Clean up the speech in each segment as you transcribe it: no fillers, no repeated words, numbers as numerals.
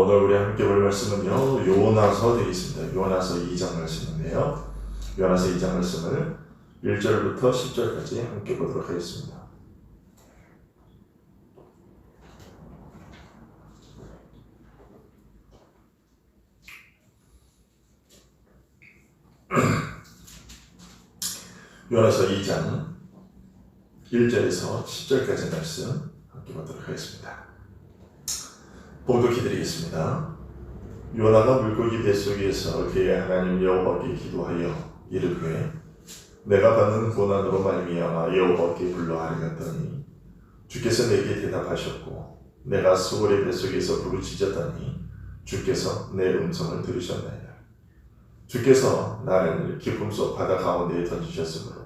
오늘 우리 함께 볼 말씀은요, 요나서 되겠습니다. 요나서 2장 말씀인데요. 요나서 2장 말씀을 1절부터 10절까지 함께 보도록 하겠습니다. 요나서 2장 1절에서 10절까지 말씀 함께 보도록 하겠습니다. 봉독해 드리겠습니다. 요나가 물고기 뱃속에서 그의 하나님 여호와께 기도하여 이르되 내가 받는 고난으로 말미암아 여호와께 불러 아뢰었더니 주께서 내게 대답하셨고 내가 소굴의 뱃속에서 부르짖었더니 주께서 내 음성을 들으셨나이다. 주께서 나를 깊음 속 바다 가운데에 던지셨으므로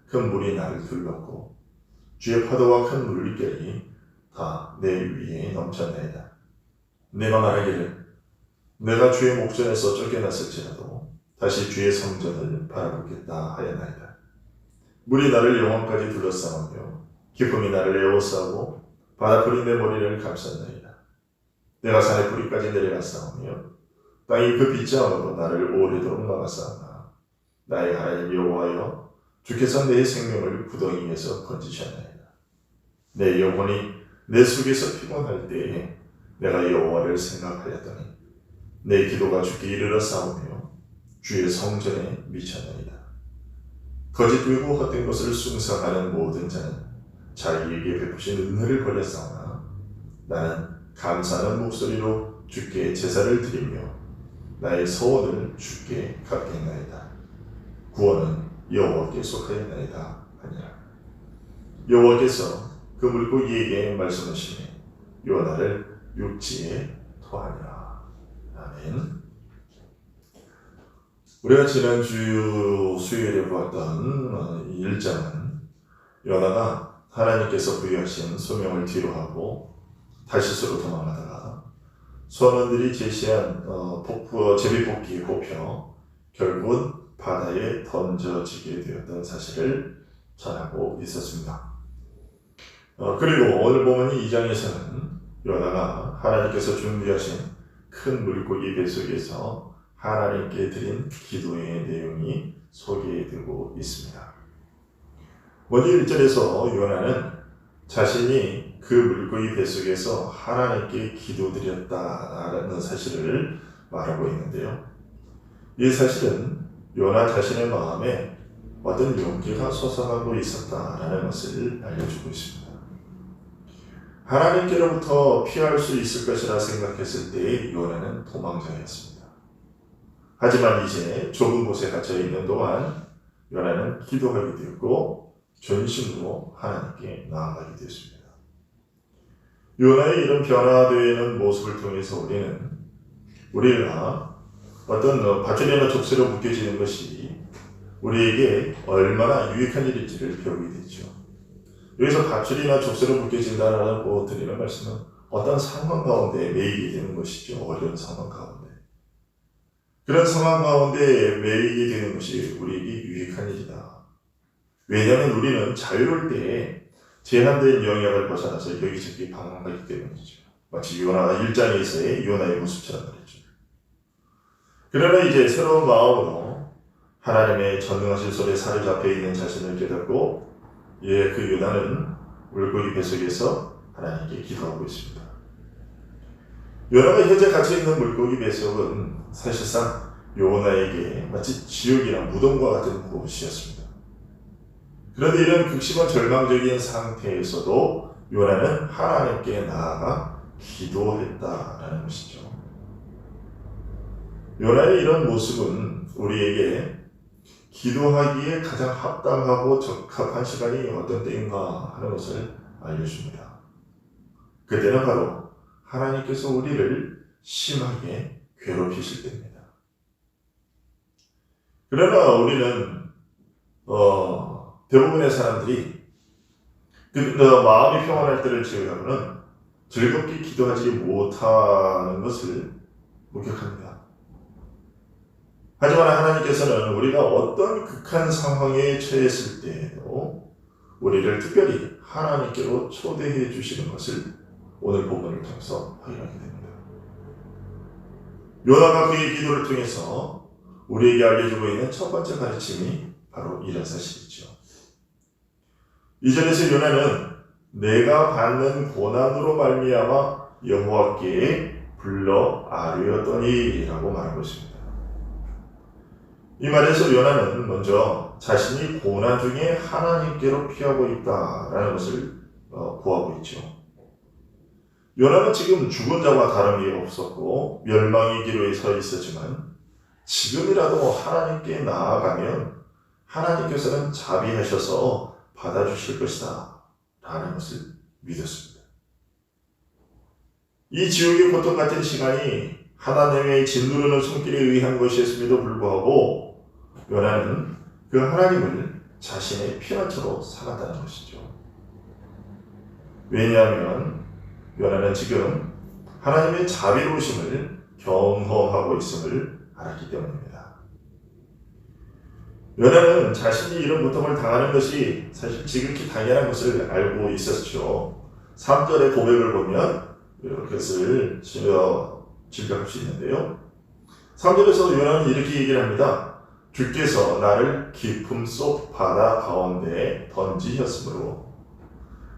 큰 물이 나를 둘렀고 주의 파도와 큰 물결이 다 내 위에 넘쳤나이다. 내가 말하기를 내가 주의 목전에서 쫓겨났을지라도 다시 주의 성전을 바라보겠다 하였나이다. 물이 나를 영원까지 둘러싸며 기쁨이 나를 에워싸고 바다풀이 내 머리를 감쌌나이다. 내가 산의 뿌리까지 내려갔사오며 땅이 그 빗장으로 나를 오래도록 막았사오나 나의 하나님 여호와여 주께서 내 생명을 구덩이에서 건지셨나이다. 내 영혼이 내 속에서 피곤할 때에 내가 여호와를 생각하였더니 내 기도가 주께 이르러 싸우며 주의 성전에 미쳤나이다. 거짓 들고 헛된 것을 숭상하는 모든 자는 자기에게 베푸신 은혜를 버렸사오나 나는 감사하는 목소리로 주께 제사를 드리며 나의 소원을 주께 갚겠나이다. 구원은 여호와께 속하였나이다 하니라. 여호와께서 그 물고기에게 말씀하시니 요나를 육지에 토하니라. 아멘. 우리가 지난주 수요일에 보았던 1장은 요나가 하나님께서 부여하신 소명을 뒤로하고 다시스로 도망하다가 선원들이 제시한 제비뽑기에 뽑혀 결국은 바다에 던져지게 되었던 사실을 전하고 있었습니다. 그리고 오늘 보면 이 2장에서는 요나가 하나님께서 준비하신 큰 물고기 뱃속에서 하나님께 드린 기도의 내용이 소개되고 있습니다. 먼저 1절에서 요나는 자신이 그 물고기 뱃속에서 하나님께 기도드렸다라는 사실을 말하고 있는데요. 이 사실은 요나 자신의 마음에 어떤 용기가 솟아나고 있었다라는 것을 알려주고 있습니다. 하나님께로부터 피할 수 있을 것이라 생각했을 때의 요나는 도망자였습니다. 하지만 이제 좁은 곳에 갇혀 있는 동안 요나는 기도하게 되었고 전심으로 하나님께 나아가게 되었습니다. 요나의 이런 변화되는 모습을 통해서 우리가 어떤 밧줄이나 족쇄로 묶여지는 것이 우리에게 얼마나 유익한 일인지를 배우게 되죠. 여기서 밧줄이나 족쇄로 묶여진다라고 드리는 말씀은 어떤 상황 가운데 매이게 되는 것이죠. 어려운 상황 가운데. 그런 상황 가운데 매이게 되는 것이 우리에게 유익한 일이다. 왜냐하면 우리는 자유로울 때에 제한된 영역을 벗어나서 여기저기 방황하기 때문이죠. 마치 요나 1장에서의 요나의 모습처럼 말이죠. 그러나 이제 새로운 마음으로 하나님의 전능하신 손에 사로잡혀 있는 자신을 깨닫고 그 요나는 물고기 뱃속에서 하나님께 기도하고 있습니다. 요나가 현재 갇혀있는 물고기 뱃속은 사실상 요나에게 마치 지옥이나 무덤과 같은 곳이었습니다. 그런데 이런 극심한 절망적인 상태에서도 요나는 하나님께 나아가 기도했다라는 것이죠. 요나의 이런 모습은 우리에게 기도하기에 가장 합당하고 적합한 시간이 어떤 때인가 하는 것을 알려줍니다. 그때는 바로 하나님께서 우리를 심하게 괴롭히실 때입니다. 그러나 우리는 대부분의 사람들이 마음이 평안할 때를 제외하고는 즐겁게 기도하지 못하는 것을 목격합니다. 하지만 하나님께서는 우리가 어떤 극한 상황에 처했을 때에도 우리를 특별히 하나님께로 초대해 주시는 것을 오늘 본문을 통해서 확인하게 됩니다. 요나가 그의 기도를 통해서 우리에게 알려주고 있는 첫 번째 가르침이 바로 이런 사실이죠. 이절에서 요나는 내가 받는 고난으로 말미암아 여호와께 불러 아뢰었더니 라고 말하고 있습니다. 이 말에서 요나는 먼저 자신이 고난 중에 하나님께로 피하고 있다라는 것을 구하고 있죠. 요나는 지금 죽은 자와 다름이 없었고 멸망의 기로에 서 있었지만 지금이라도 하나님께 나아가면 하나님께서는 자비하셔서 받아주실 것이다 라는 것을 믿었습니다. 이 지옥의 고통 같은 시간이 하나님의 짓누르는 손길에 의한 것이었음에도 불구하고 요나는 그 하나님을 자신의 피난처로 삼았다는 것이죠. 왜냐하면 요나는 지금 하나님의 자비로우심을 경험하고 있음을 알았기 때문입니다. 요나는 자신이 이런 고통을 당하는 것이 사실 지극히 당연한 것을 알고 있었죠. 3절의 고백을 보면 그것을 짐작할 수 있는데요. 3절에서 요나는 이렇게 얘기를 합니다. 주께서 나를 깊음 속 바다 가운데에 던지셨으므로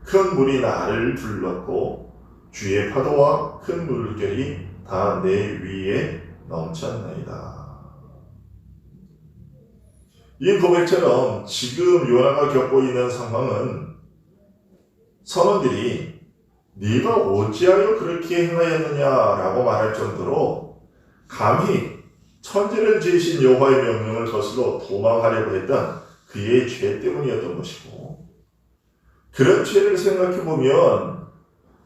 큰 물이 나를 둘렀고 주의 파도와 큰 물결이 다 내 위에 넘쳤나이다. 이 고백처럼 지금 요나가 겪고 있는 상황은 선원들이 네가 어찌하여 그렇게 행하였느냐라고 말할 정도로 감히 천지를 지으신 여호와의 명령을 거슬러 도망하려고 했던 그의 죄 때문이었던 것이고, 그런 죄를 생각해보면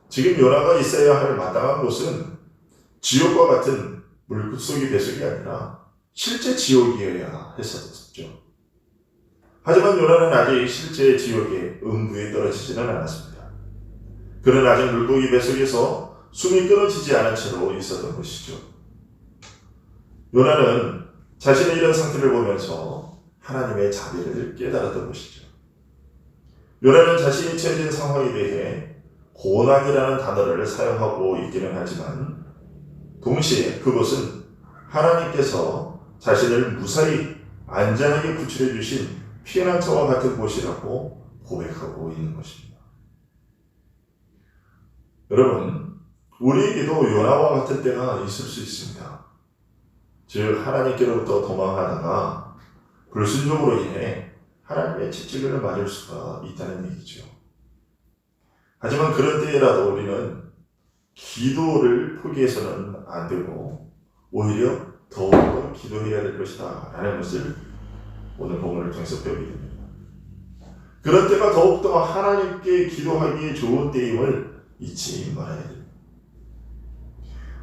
지금 요나가 있어야 할 마땅한 곳은 지옥과 같은 물속의 배속이 아니라 실제 지옥이어야 했었죠. 하지만 요나는 아직 실제 지옥의 음부에 떨어지지는 않았습니다. 그는 아직 물고기 뱃속에서 숨이 끊어지지 않은 채로 있었던 것이죠. 요나는 자신의 이런 상태를 보면서 하나님의 자비를 깨달았던 것이죠. 요나는 자신이 처해진 상황에 대해 고난이라는 단어를 사용하고 있기는 하지만 동시에 그것은 하나님께서 자신을 무사히 안전하게 구출해 주신 피난처와 같은 곳이라고 고백하고 있는 것입니다. 여러분, 우리에게도 요나와 같은 때가 있을 수 있습니다. 즉 하나님께로부터 도망하다가 불순종으로 인해 하나님의 채찍을 맞을 수가 있다는 얘기죠. 하지만 그런 때라도 우리는 기도를 포기해서는 안 되고 오히려 더욱더 기도해야 될 것이다 라는 것을 오늘 본문을 통해서 배우게 됩니다. 그런 때가 더욱더 하나님께 기도하기에 좋은 때임을 잊지 말아야 됩니다.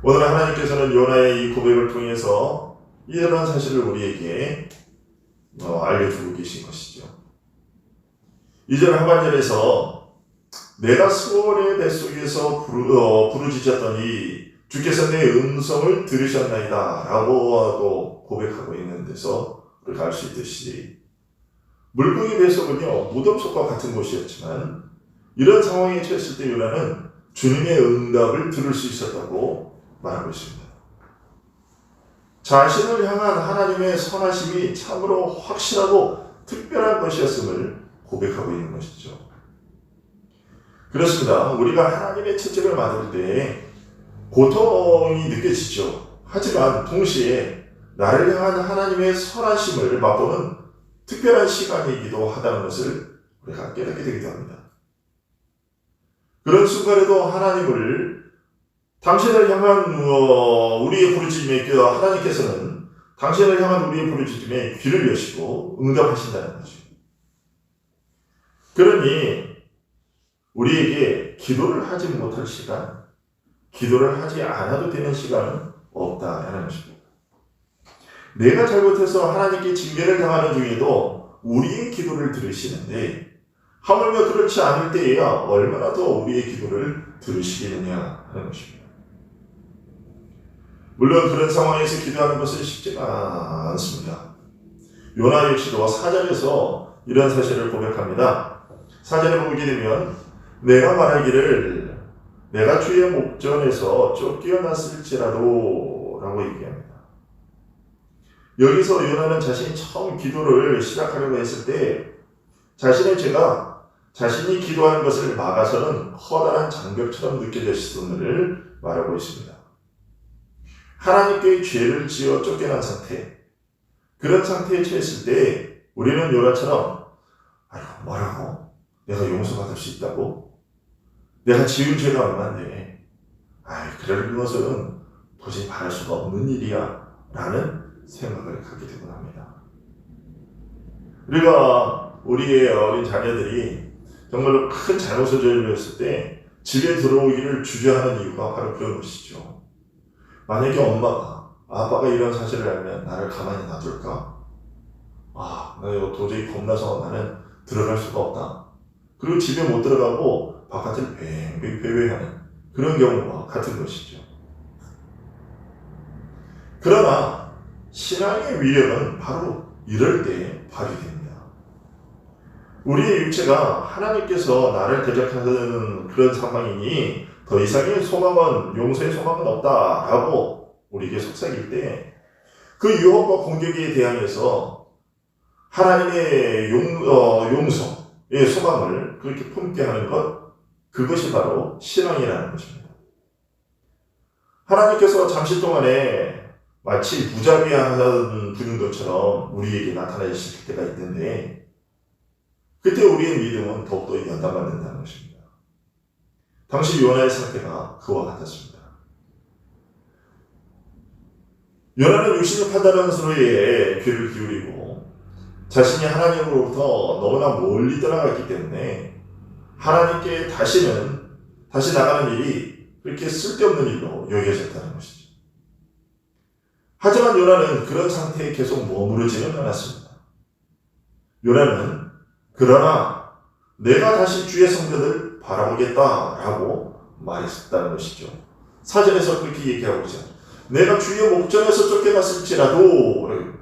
오늘 하나님께서는 요나의 이 고백을 통해서 이러한 사실을 우리에게 알려주고 계신 것이죠. 2절 하반절에서 내가 스올의 뱃속에서 부르짖었더니 주께서 내 음성을 들으셨나이다 라고 고백하고 있는 데서 우리가 알 수 있듯이 물고기 뱃속은요 무덤 속과 같은 곳이었지만 이런 상황에 처했을 때 요나는 주님의 응답을 들을 수 있었다고 말하고 있습니다. 자신을 향한 하나님의 선하심이 참으로 확실하고 특별한 것이었음을 고백하고 있는 것이죠. 그렇습니다. 우리가 하나님의 채찍을 맞을 때 고통이 느껴지죠. 하지만 동시에 나를 향한 하나님의 선하심을 맛보는 특별한 시간이기도 하다는 것을 우리가 깨닫게 되기도 합니다. 그런 순간에도 당신을 향한 우리의 부르짖음에 하나님께서는 당신을 향한 우리의 부르짖음에 귀를 여시고 응답하신다는 거죠. 그러니 우리에게 기도를 하지 못할 시간, 기도를 하지 않아도 되는 시간은 없다라는 것입니다. 내가 잘못해서 하나님께 징계를 당하는 중에도 우리의 기도를 들으시는데 하물며 그렇지 않을 때에야 얼마나 더 우리의 기도를 들으시겠느냐 하는 것입니다. 물론 그런 상황에서 기도하는 것은 쉽지가 않습니다. 요나 역시도 4절에서 이런 사실을 고백합니다. 4절에 보게 되면 내가 말하기를 내가 주의 목전에서 쫓겨났을지라도 라고 얘기합니다. 여기서 요나는 자신이 처음 기도를 시작하려고 했을 때 자신의 죄가 자신이 기도하는 것을 막아서는 커다란 장벽처럼 느껴졌음을 말하고 있습니다. 하나님께 죄를 지어 쫓겨난 상태, 그런 상태에 처했을 때 우리는 요나처럼 뭐라고? 내가 용서받을 수 있다고? 내가 지은 죄가 얼마인데 그럴 것은 도저히 바랄 수가 없는 일이야 라는 생각을 갖게 되곤 합니다. 우리가 우리의 어린 자녀들이 정말로 큰 잘못을 저질렀을 때 집에 들어오기를 주저하는 이유가 바로 그런 것이죠. 만약에 엄마가 아빠가 이런 사실을 알면 나를 가만히 놔둘까? 나 이거 도저히 겁나서 나는 들어갈 수가 없다. 그리고 집에 못 들어가고 바깥을 뱅뱅 배회하는 그런 경우와 같은 것이죠. 그러나 신앙의 위력은 바로 이럴 때 발휘됩니다. 우리의 육체가 하나님께서 나를 대적하는 그런 상황이니 더 이상의 소망은, 용서의 소망은 없다라고 우리에게 속삭일 때 그 유혹과 공격에 대항해서 하나님의 용서의 소망을 그렇게 품게 하는 것, 그것이 바로 신앙이라는 것입니다. 하나님께서 잠시 동안에 마치 무자비하는 분인 것처럼 우리에게 나타나실 때가 있는데 그때 우리의 믿음은 더욱더 연단받는다는 것입니다. 당시 요나의 상태가 그와 같았습니다. 요나는 육신을 판단하는 소리에 귀를 기울이고 자신이 하나님으로부터 너무나 멀리 떠나갔기 때문에 하나님께 다시 나가는 일이 그렇게 쓸데없는 일로 여겨졌다는 것이죠. 하지만 요나는 그런 상태에 계속 머무르지는 않았습니다. 요나는 그러나 내가 다시 주의 성전을 바라보겠다라고 말했다는 것이죠. 사전에서 그렇게 얘기하고 있죠. 내가 주의 목전에서 쫓겨났을지라도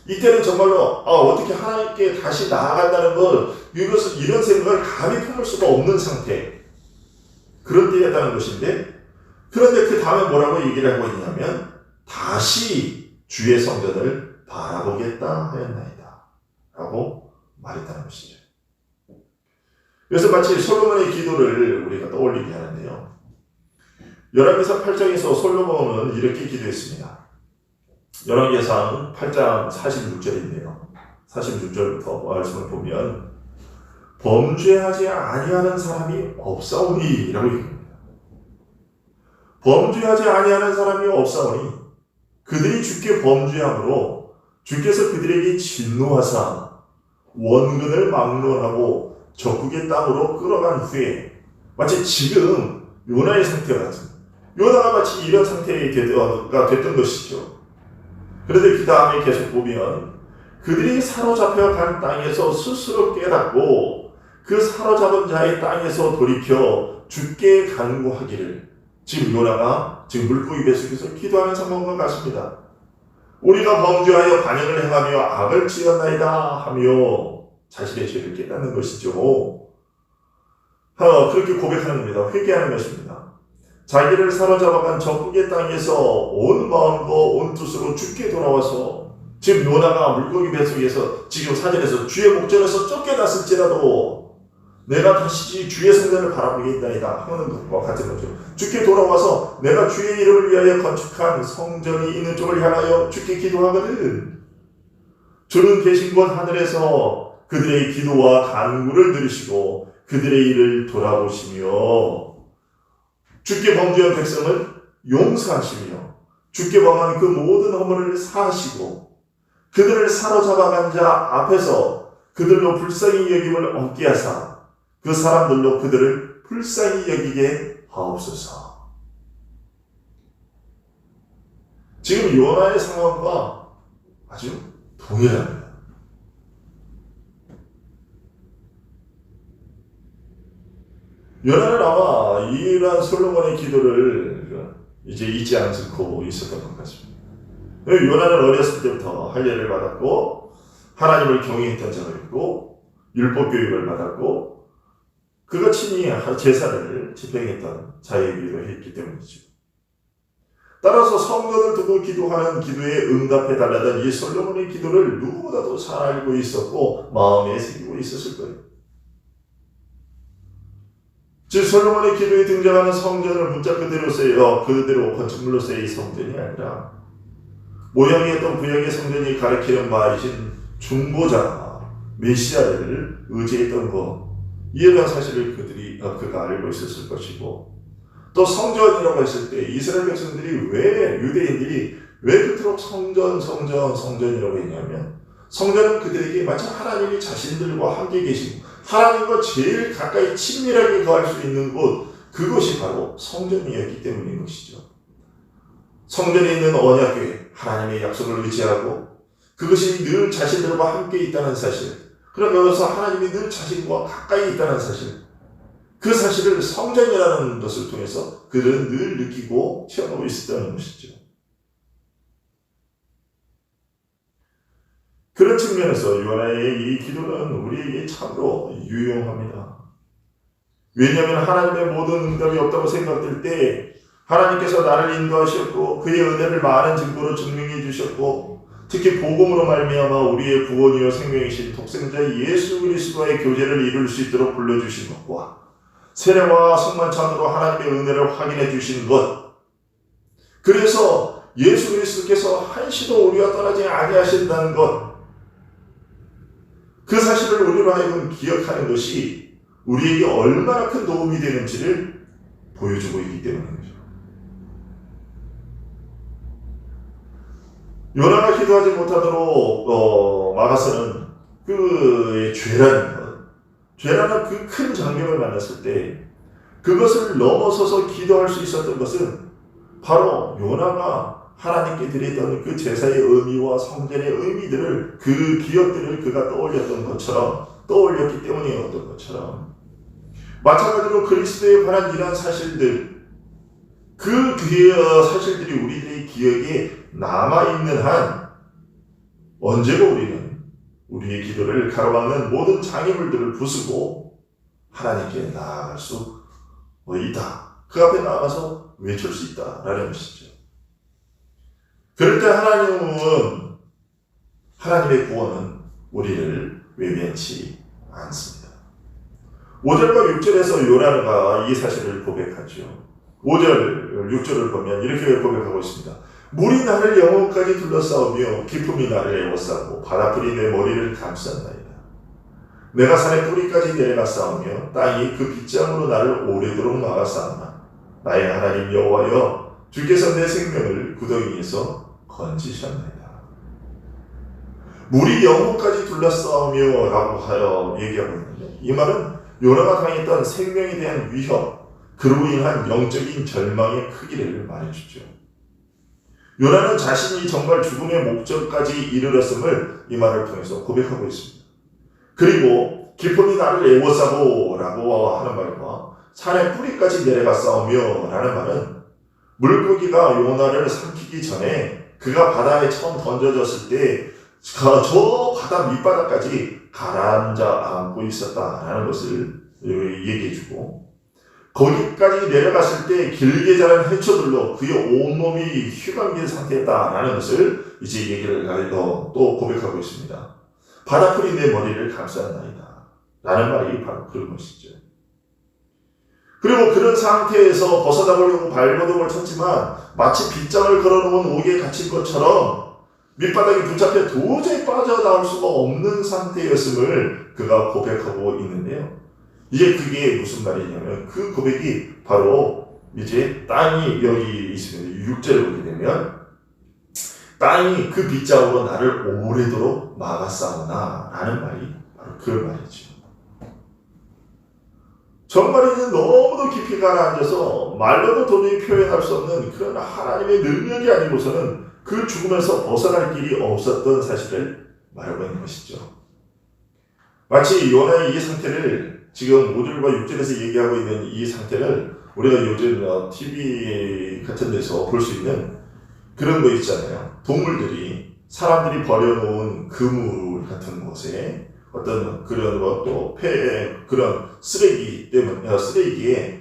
이때는 정말로 어떻게 하나님께 다시 나아간다는 것, 이런 생각을 감히 품을 수가 없는 상태, 그런 때였다는 것인데, 그런데 그 다음에 뭐라고 얘기를 하고 있냐면 다시 주의 성전을 바라보겠다 하였나이다 라고 말했다는 것이죠. 그래서 마치 솔로몬의 기도를 우리가 떠올리게 하는데요. 열왕기상 8장에서 솔로몬은 이렇게 기도했습니다. 열왕기상 8장 46절인데요. 46절부터 말씀을 보면 범죄하지 아니하는 사람이 없사오니 라고 얘기합니다. 범죄하지 아니하는 사람이 없사오니 그들이 주께 범죄함으로 주께서 그들에게 진노하사 원근을 막론하고 적국의 땅으로 끌어간 후에 마치 지금 요나의 상태와 같은, 요나가 마치 이런 상태가 됐던 것이죠. 그런데 그 다음에 계속 보면 그들이 사로잡혀 간 땅에서 스스로 깨닫고 그 사로잡은 자의 땅에서 돌이켜 주께 간구하기를, 지금 요나가 지금 물고기 뱃속에서 기도하는 상황과 같습니다. 우리가 범죄하여 반역을 행하며 악을 지었나이다 하며 자신의 죄를 깨닫는 것이죠. 그렇게 고백하는 겁니다. 회개하는 것입니다. 자기를 사로잡아간 적국의 땅에서 온 마음과 온 뜻으로 주께 돌아와서, 지금 요나가 물고기 뱃속에서 지금 사전에서 주의 목전에서 쫓겨났을지라도 내가 다시 주의 성전을 바라보겠나이다 하는 것과 같은 거죠. 주께 돌아와서 내가 주의 이름을 위하여 건축한 성전이 있는 쪽을 향하여 주께 기도하거든 주는 계신 곳 하늘에서 그들의 기도와 간구를 들으시고 그들의 일을 돌아보시며 주께 범죄한 백성을 용서하시며 주께 범한 그 모든 허물을 사하시고 그들을 사로잡아간 자 앞에서 그들로 불쌍히 여김을 얻게 하사 그 사람들로 그들을 불쌍히 여기게 하옵소서. 지금 요나의 상황과 아주 동일합니다. 요나는 아마 이러한 솔로몬의 기도를 이제 잊지 않고 있었던 것 같습니다. 요나는 어렸을 때부터 할례를 받았고 하나님을 경외했던 자가 있고 율법 교육을 받았고 그가 친히 제사를 집행했던 자이기도 했기 때문이죠. 따라서 성전을 두고 기도하는 기도에 응답해 달라던 이 솔로몬의 기도를 누구보다도 잘 알고 있었고 마음에 새기고 있었을 거예요. 즉 솔로몬의 기도에 등장하는 성전을 문자 그대로 건축물로서의 성전이 아니라 모형이었던 구약의 성전이 가리키는 말이신 중보자 메시아를 의지했던 것, 이에 대한 사실을 그가 알고 있었을 것이고, 또 성전이라고 했을 때 이스라엘 백성들이 유대인들이 왜 그토록 성전이라고 했냐면, 성전은 그들에게 마치 하나님이 자신들과 함께 계시고 하나님과 제일 가까이 친밀하게 거할 수 있는 곳, 그것이 바로 성전이었기 때문인 것이죠. 성전에 있는 언약궤, 하나님의 약속을 의지하고 그것이 늘 자신들과 함께 있다는 사실, 그러면서 하나님이 늘 자신과 가까이 있다는 사실, 그 사실을 성전이라는 것을 통해서 그들은 늘 느끼고 체험하고 있었다는 것이죠. 그런 측면에서 요나의 이 기도는 우리에게 참으로 유용합니다. 왜냐하면 하나님의 모든 응답이 없다고 생각될 때 하나님께서 나를 인도하셨고 그의 은혜를 많은 증거로 증명해 주셨고, 특히 복음으로 말미암아 우리의 구원이요 생명이신 독생자 예수 그리스도와의 교제를 이룰 수 있도록 불러주신 것과 세례와 성만찬으로 하나님의 은혜를 확인해 주신 것, 그래서 예수 그리스도께서 한시도 우리와 떠나지 아니하신다는 것, 그 사실을 우리로 하여금 기억하는 것이 우리에게 얼마나 큰 도움이 되는지를 보여주고 있기 때문입니다. 요나가 기도하지 못하도록 막아서는 그의 죄라는 그 큰 장벽을 만났을 때 그것을 넘어서서 기도할 수 있었던 것은 바로 요나가 하나님께 드리던 그 제사의 의미와 성전의 의미들을, 그 기억들을 그가 떠올렸기 때문이었던 것처럼, 마찬가지로 그리스도에 관한 이러한 사실들, 그 사실들이 우리들의 기억에 남아있는 한 언제고 우리는 우리의 기도를 가로막는 모든 장애물들을 부수고 하나님께 나아갈 수 있다. 그 앞에 나아가서 외칠 수 있다라는 것이죠. 그럴 때 하나님의 구원은 우리를 외면치 않습니다. 5절과 6절에서 요나가 이 사실을 고백하죠. 5절, 6절을 보면 이렇게 고백하고 있습니다. 물이 나를 영혼까지 둘러싸우며 기품이 나를 에워싸고 바닷불이 내 머리를 감쌌나이다. 내가 산의 뿌리까지 내려갔사오며 땅이 그 빗장으로 나를 오래도록 막았사오나 나의 하나님 여호와여, 주께서 내 생명을 구덩이에서 건지셨나이다. 물이 영혼까지 둘러싸우며 라고 하여 얘기하고 있는데, 이 말은 요나가 당했던 생명에 대한 위협, 그로 인한 영적인 절망의 크기를 말해주죠. 요나는 자신이 정말 죽음의 목적까지 이르렀음을 이 말을 통해서 고백하고 있습니다. 그리고 기쁨이 나를 에워싸고 라고 하는 말과 산의 뿌리까지 내려갔사오며 라는 말은, 물고기가 요나를 삼키기 전에 그가 바다에 처음 던져졌을 때 저 바다 밑바닥까지 가라앉아 앉고 있었다라는 것을 얘기해주고, 거기까지 내려갔을 때 길게 자란 해초들로 그의 온몸이 휘감긴 상태였다라는 것을 이제 얘기를 또 고백하고 있습니다. 바닷불이 내 머리를 감쌌나이다 라는 말이 바로 그런 것이죠. 그리고 그런 상태에서 벗어나보려고 발버둥을 쳤지만 마치 빗장을 걸어놓은 옥에 갇힌 것처럼 밑바닥에 붙잡혀 도저히 빠져나올 수가 없는 상태였음을 그가 고백하고 있는데요. 이제 그게 무슨 말이냐면, 그 고백이 바로 이제 땅이 여기 있으면 6절을 보게 되면, 땅이 그 빗장으로 나를 오래도록 막았사오나 라는 말이 바로 그 말이죠. 정말 이제 너무도 깊이 가라앉아서 말로도 도저히 표현할 수 없는 그런 하나님의 능력이 아니고서는 그 죽음에서 벗어날 길이 없었던 사실을 말하고 있는 것이죠. 마치 요나의 이 상태를 지금 5절과 6절에서 얘기하고 있는 이 상태를 우리가 요즘 TV 같은 데서 볼 수 있는 그런 거 있잖아요. 동물들이, 사람들이 버려놓은 그물 같은 곳에 어떤 그런 것도 그런 쓰레기에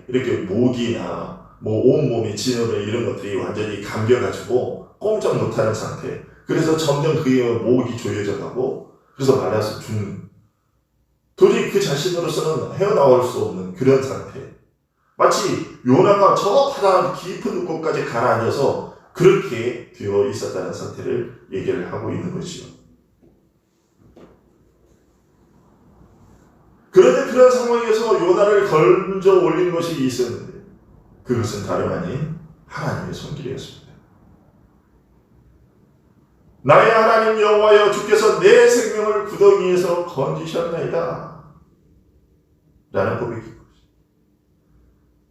이렇게 모기나 뭐 온몸이 진흙을 이런 것들이 완전히 감겨가지고 꼼짝 못하는 상태. 그래서 점점 그의 목이 조여져 가고 그래서 말라서 죽는. 도저히 그 자신으로서는 헤어나올 수 없는 그런 상태. 마치 요나가 저 바다 깊은 곳까지 가라앉아서 그렇게 되어 있었다는 상태를 얘기를 하고 있는 거지요. 그런데 그런 상황에서 요나를 건져 올린 것이 있었는데 그것은 다름 아닌 하나님의 손길이었습니다. 나의 하나님 여호와여 주께서 내 생명을 구덩이에서 건지셨나이다 라는 고백입니다.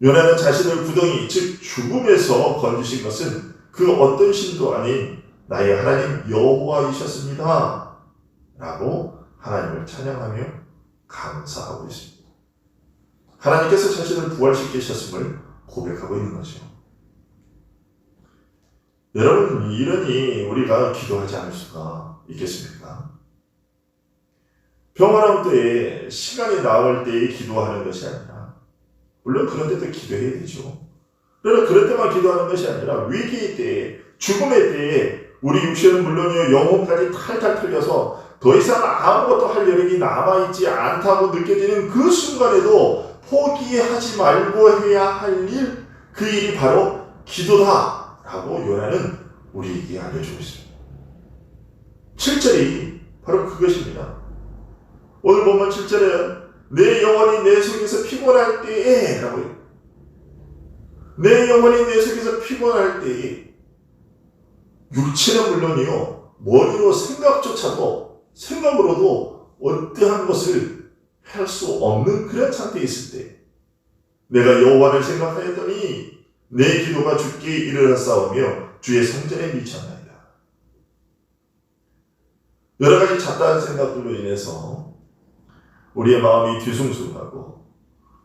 요나는 자신을 구덩이 즉 죽음에서 건지신 것은 그 어떤 신도 아닌 나의 하나님 여호와이셨습니다 라고 하나님을 찬양하며 감사하고 있습니다. 하나님께서 자신을 부활시키셨음을 고백하고 있는 거죠. 여러분, 이러니 우리가 기도하지 않을 수가 있겠습니까? 평안한 때에 시간이 나올 때에 기도하는 것이 아니라 물론 그런 때도 기도해야 되죠. 그러나 그럴 때만 기도하는 것이 아니라 위기의 때에 죽음의 때에 우리 육신은 물론이요 영혼까지 탈탈 털려서 더 이상 아무것도 할 여력이 남아있지 않다고 느껴지는 그 순간에도 포기하지 말고 해야 할 일, 그 일이 바로 기도다 라고 요나는 우리에게 알려주고 있습니다. 7절이 바로 그것입니다. 오늘 보면 7절에 내 영혼이 내 속에서 피곤할 때에 라고 해요. 내 영혼이 내 속에서 피곤할 때에 육체는 물론이요 머리로 생각으로도 어떠한 것을 할 수 없는 그런 상태에 있을 때 내가 여호와를 생각하였더니 내 기도가 주께 이르렀사오며 주의 성전에 미쳤나이다. 여러 가지 잡다한 생각들로 인해서 우리의 마음이 뒤숭숭하고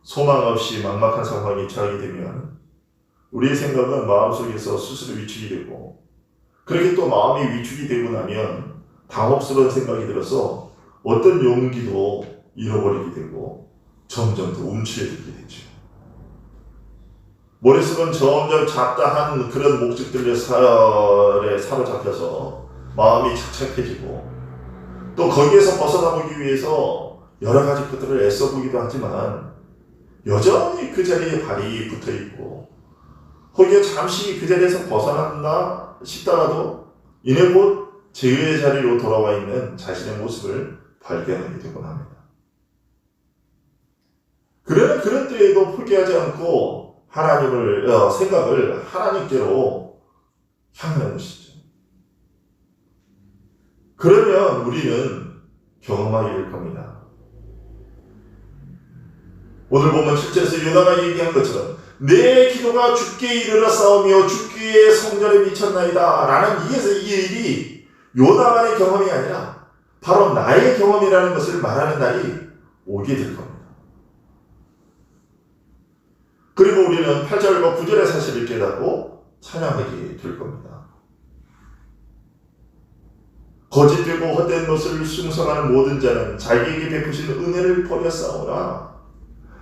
소망 없이 막막한 상황이 처하게 되면 우리의 생각은 마음속에서 스스로 위축이 되고 그렇게 또 마음이 위축이 되고 나면 당혹스러운 생각이 들어서 어떤 용기도 잃어버리게 되고 점점 더 움츠러들게 되죠. 머릿속은 점점 잡다한 그런 목적들에 사로잡혀서 마음이 착착해지고 또 거기에서 벗어나보기 위해서 여러 가지 것들을 애써보기도 하지만 여전히 그 자리에 발이 붙어있고 거기에 잠시 그 자리에서 벗어났나 싶다가도 이내 곧 제의 자리로 돌아와 있는 자신의 모습을 발견하게 되곤 합니다. 그러나 그런 때에도 포기하지 않고 생각을 하나님께로 향하는 것이죠. 그러면 우리는 경험하게 될 겁니다. 오늘 보면 7절에서 요나가 얘기한 것처럼 내 기도가 주께 이르렀사오며 주께 성전에 미쳤나이다 라는 이 일이 요나만의 경험이 아니라 바로 나의 경험이라는 것을 말하는 날이 오게 될 겁니다. 그리고 우리는 8절과 9절의 사실을 깨닫고 찬양하게 될 겁니다. 거짓되고 헛된 것을 숭상하는 모든 자는 자기에게 베푸신 은혜를 버렸사오나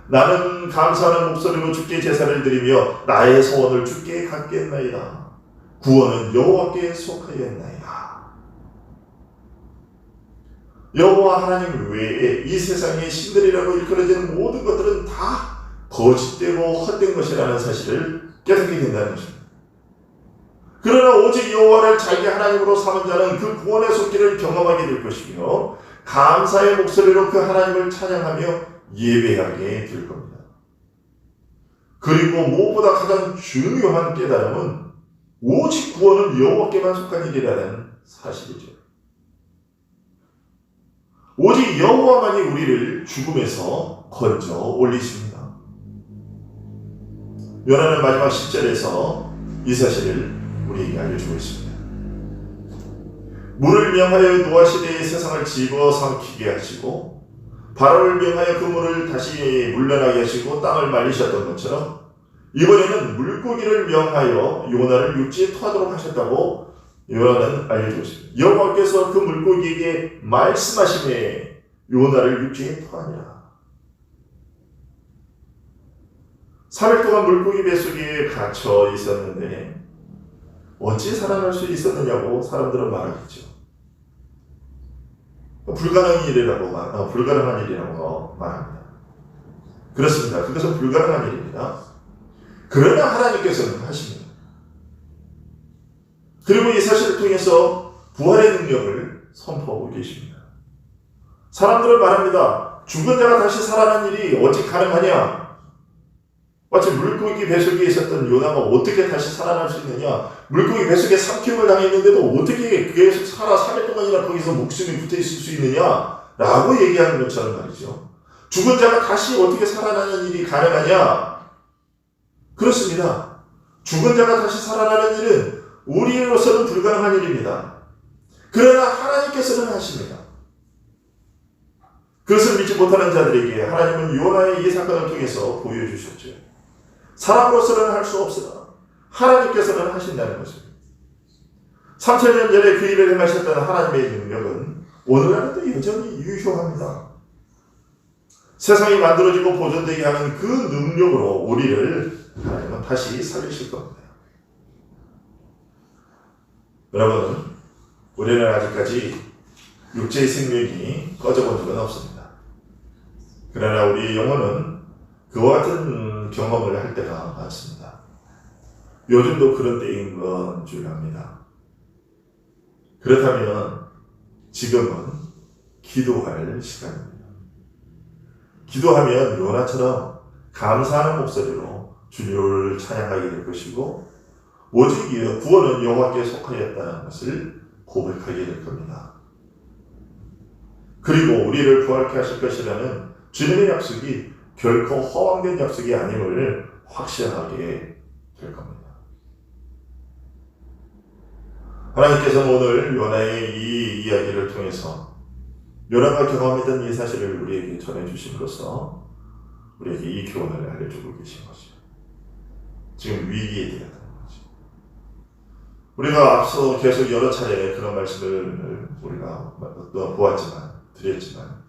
나는 감사하는 목소리로 주께 제사를 드리며 나의 소원을 주께 갖겠나이다. 구원은 여호와께 속하였나이다. 여호와 하나님 외에 이 세상의 신들이라고 일컬어지는 모든 것들은 다 거짓되고 헛된 것이라는 사실을 깨닫게 된다는 것입니다. 그러나 오직 여호와를 자기 하나님으로 삼은 자는 그 구원의 손길을 경험하게 될 것이며 감사의 목소리로 그 하나님을 찬양하며 예배하게 될 겁니다. 그리고 무엇보다 가장 중요한 깨달음은 오직 구원은 여호와께만 속한 일이라는 사실이죠. 오직 여호와만이 우리를 죽음에서 건져 올리십니다. 요나는 마지막 10절에서 이 사실을 우리에게 알려주고 있습니다. 물을 명하여 노아 시대의 세상을 집어삼키게 하시고 바로를 명하여 그 물을 다시 물러나게 하시고 땅을 말리셨던 것처럼 이번에는 물고기를 명하여 요나를 육지에 토하도록 하셨다고 요나는 알려주고 있습니다. 여호와께서 그 물고기에게 말씀하시매 요나를 육지에 토하니라. 3일 동안 물고기 뱃속에 갇혀 있었는데 어찌 살아날 수 있었느냐고 사람들은 말하겠죠. 불가능한 일이라고 말합니다. 그렇습니다. 그것은 불가능한 일입니다. 그러나 하나님께서는 하십니다. 그리고 이 사실을 통해서 부활의 능력을 선포하고 계십니다. 사람들은 말합니다. 죽은 자가 다시 살아난 일이 어찌 가능하냐? 마치 물고기 뱃속에 있었던 요나가 어떻게 다시 살아날 수 있느냐? 물고기 뱃속에 삼키움을 당했는데도 어떻게 계속 3일 동안이나 거기서 목숨이 붙어 있을 수 있느냐? 라고 얘기하는 것처럼 말이죠. 죽은 자가 다시 어떻게 살아나는 일이 가능하냐? 그렇습니다. 죽은 자가 다시 살아나는 일은 우리로서는 불가능한 일입니다. 그러나 하나님께서는 하십니다. 그것을 믿지 못하는 자들에게 하나님은 요나의 이 사건을 통해서 보여주셨죠. 사람으로서는 할 수 없으나 하나님께서는 하신다는 것입니다. 3000년 전에 그 일을 행하셨던 하나님의 능력은 오늘날도 여전히 유효합니다. 세상이 만들어지고 보존되게 하는 그 능력으로 우리를 하나님은 다시 살리실 겁니다. 여러분, 우리는 아직까지 육체의 생명이 꺼져본 적은 없습니다. 그러나 우리의 영혼은 그와 같은 경험을 할 때가 많습니다. 요즘도 그런 때인 건 줄 압니다. 그렇다면 지금은 기도할 시간입니다. 기도하면 요나처럼 감사하는 목소리로 주님을 찬양하게 될 것이고 오직 구원은 여호와께 속하였다는 것을 고백하게 될 겁니다. 그리고 우리를 부활케 하실 것이라는 주님의 약속이 결코 허황된 약속이 아님을 확신하게 될 겁니다. 하나님께서는 오늘 요나의 이 이야기를 통해서 요나가 경험했던 이 사실을 우리에게 전해주심으로써 우리에게 이 교훈을 알려주고 계신 것이죠. 지금 위기에 대한 거죠. 우리가 앞서 계속 여러 차례 그런 말씀을 우리가 드렸지만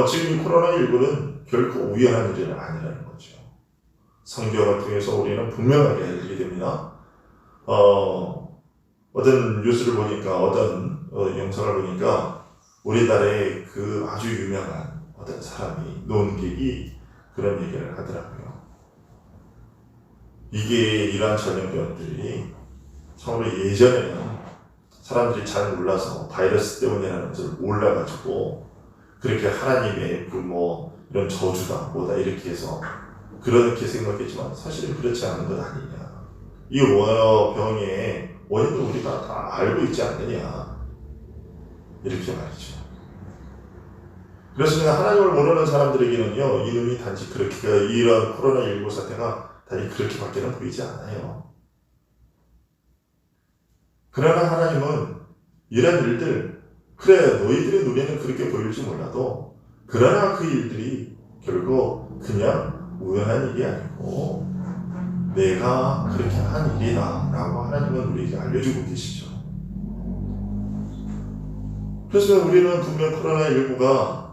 지금 이 코로나19는 결코 우연한 일은 아니라는 거죠. 성경을 통해서 우리는 분명하게 알게 됩니다. 어떤 뉴스를 보니까, 어떤 영상을 보니까 우리나라의 그 아주 유명한 어떤 사람이, 논객이 그런 얘기를 하더라고요. 이게 이러한 전염병들이 정말 예전에는 사람들이 잘 몰라서 바이러스 때문이라는 것을 몰라가지고 그렇게 하나님의 이런 저주다 뭐다 이렇게 해서 그렇게 생각했지만 사실은 그렇지 않은 것 아니냐. 이 병의 원인도 우리가 다 알고 있지 않느냐. 이렇게 말이죠. 그렇습니다. 하나님을 모르는 사람들에게는요, 이 눈이 단지 그렇게, 이런 코로나19 사태가 단지 그렇게밖에는 보이지 않아요. 그러나 하나님은 이런 일들, 그래, 너희들의 눈에는 그렇게 보일지 몰라도, 그러나 그 일들이 결국 그냥 우연한 일이 아니고, 내가 그렇게 한 일이다 라고 하나님은 우리에게 알려주고 계시죠. 그래서 우리는 분명 코로나19가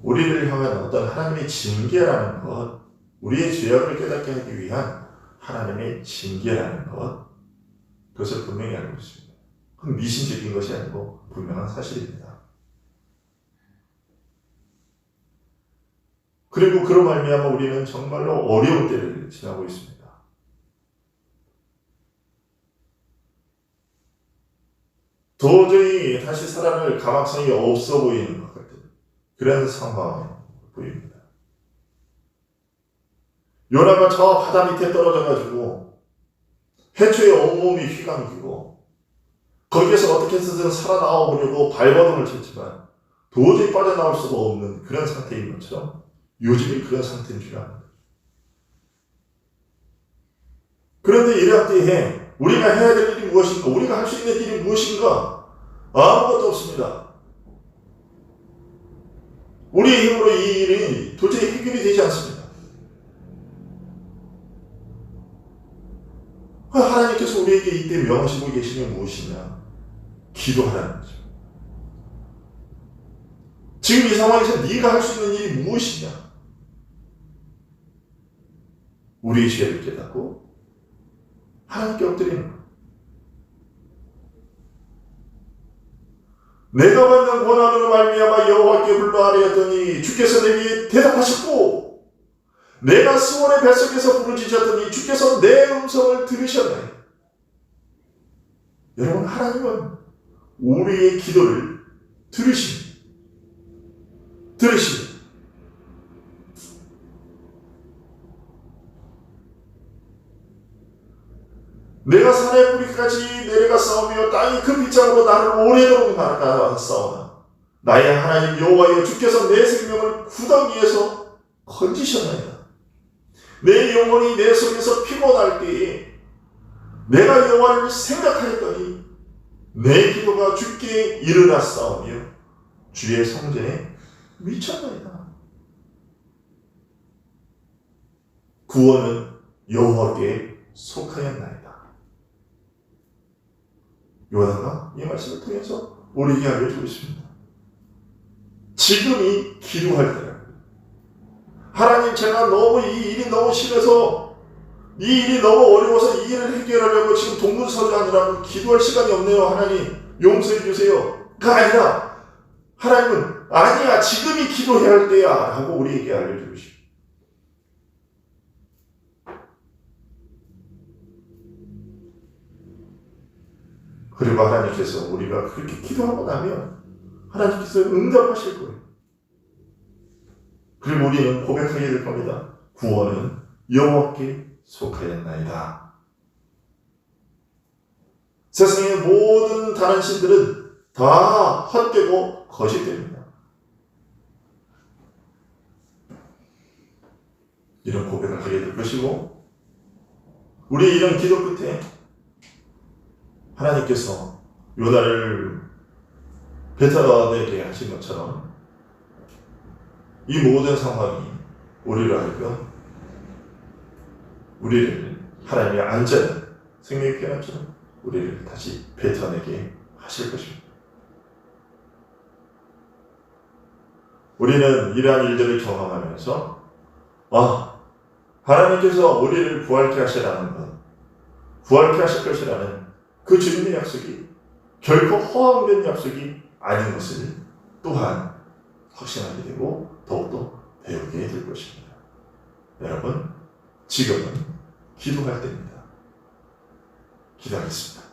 우리를 향한 어떤 하나님의 징계라는 것, 우리의 죄악을 깨닫게 하기 위한 하나님의 징계라는 것, 그것을 분명히 알고 있습니다. 그건 미신적인 것이 아니고 분명한 사실입니다. 그리고 그로 말미암아 우리는 정말로 어려운 때를 지나고 있습니다. 도저히 다시 살아날 가망성이 없어 보이는 것 같은 그런 상황이 보입니다. 요나가 저 바다 밑에 떨어져가지고 해초에 온몸이 휘감기고 거기에서 어떻게 해서든 살아나와 보려고 발버둥을 쳤지만 도저히 빠져나올 수가 없는 그런 상태인 것처럼 요즘이 그런 상태인 줄 압니다. 그런데 이럴 때에 우리가 해야 될 일이 무엇인가? 우리가 할 수 있는 일이 무엇인가? 아무것도 없습니다. 우리의 힘으로 이 일이 도저히 해결이 되지 않습니다. 하나님께서 우리에게 이때 명하시고 계시는 무엇이냐? 기도하라는 거죠. 지금 이 상황에서 네가 할 수 있는 일이 무엇이냐? 우리의 죄를 깨닫고 하나님께 엎드리는 것. 내가 받는 고난으로 말미암아 여호와께 불러아뢰었더니 주께서 내게 대답하셨고 내가 스온의 뱃속에서 부르짖었더니 주께서 내 음성을 들으셨네. 여러분, 하나님은 우리의 기도를 들으십니다. 내가 산의 뿌리까지 내려갔사오며 땅이 그 빗장으로 나를 오래도록 날아갔사오나 나의 하나님 여호와여 주께서 내 생명을 구덩이에서 건지셨나이다. 내 영혼이 내 속에서 피곤할 때에 내가 여호와를 생각하였더니 내 기도가 주께 이르렀사오며 주의 성전에 미쳤나이다. 구원은 여호와께 속하였나이다. 요나가 이 말씀을 통해서 우리에게 알려주고 있습니다. 지금이 기도할 때라. 하나님, 제가 너무 이 일이 너무 심해서 이 일이 너무 어려워서 이 일을 해결하려고 지금 동문서주하느라고 기도할 시간이 없네요. 하나님 용서해 주세요가 아니라 하나님은 아니야, 지금이 기도해야 할 때야 라고 우리에게 알려주고 싶습니다. 그리고 하나님께서 우리가 그렇게 기도하고 나면 하나님께서 응답하실 거예요. 그리고 우리는 고백하게 될 겁니다. 구원은 여호와께 속하였나이다. 세상의 모든 다른 신들은 다 헛되고 거짓됩니다. 이런 고백을 하게 될 것이고, 우리 이런 기도 끝에 하나님께서 요나를 베타라에게 하신 것처럼 이 모든 상황이 우리를 하여금 우리를 하나님의 안전한 생명의 피난처럼 우리를 다시 뱉어내게 하실 것입니다. 우리는 이러한 일들을 경험하면서 하나님께서 우리를 부활케 하시라는 것, 부활케 하실 것이라는 그 주님의 약속이 결코 허황된 약속이 아닌 것을 또한 확신하게 되고 더욱더 배우게 될 것입니다. 여러분, 지금은 기도할 때입니다. 기도하겠습니다.